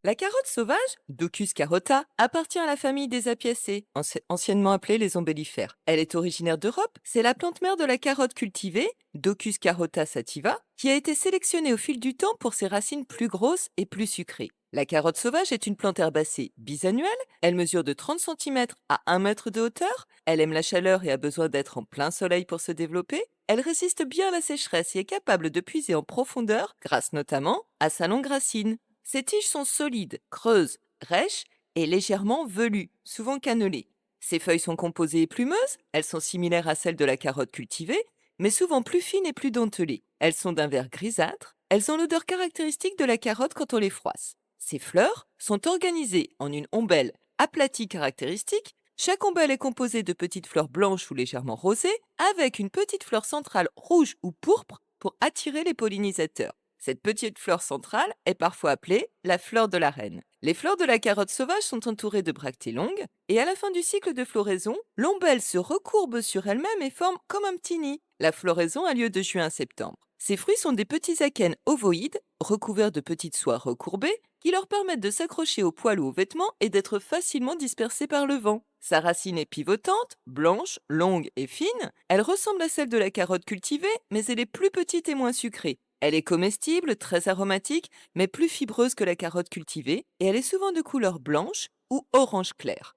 La carotte sauvage, Docus carota, appartient à la famille des Apiacées, anciennement appelée les ombellifères. Elle est originaire d'Europe, c'est la plante mère de la carotte cultivée, Docus carota sativa, qui a été sélectionnée au fil du temps pour ses racines plus grosses et plus sucrées. La carotte sauvage est une plante herbacée bisannuelle, elle mesure de 30 cm à 1 mètre de hauteur, elle aime la chaleur et a besoin d'être en plein soleil pour se développer, elle résiste bien à la sécheresse et est capable de puiser en profondeur grâce notamment à sa longue racine. Ses tiges sont solides, creuses, rêches et légèrement velues, souvent cannelées. Ses feuilles sont composées et plumeuses, elles sont similaires à celles de la carotte cultivée, mais souvent plus fines et plus dentelées. Elles sont d'un vert grisâtre, elles ont l'odeur caractéristique de la carotte quand on les froisse. Ces fleurs sont organisées en une ombelle aplatie caractéristique. Chaque ombelle est composée de petites fleurs blanches ou légèrement rosées, avec une petite fleur centrale rouge ou pourpre pour attirer les pollinisateurs. Cette petite fleur centrale est parfois appelée la fleur de la reine. Les fleurs de la carotte sauvage sont entourées de bractées longues, et à la fin du cycle de floraison, l'ombelle se recourbe sur elle-même et forme comme un petit nid. La floraison a lieu de juin à septembre. Ces fruits sont des petits akènes ovoïdes, recouverts de petites soies recourbées, qui leur permettent de s'accrocher aux poils ou aux vêtements et d'être facilement dispersés par le vent. Sa racine est pivotante, blanche, longue et fine. Elle ressemble à celle de la carotte cultivée, mais elle est plus petite et moins sucrée. Elle est comestible, très aromatique, mais plus fibreuse que la carotte cultivée, et elle est souvent de couleur blanche ou orange clair.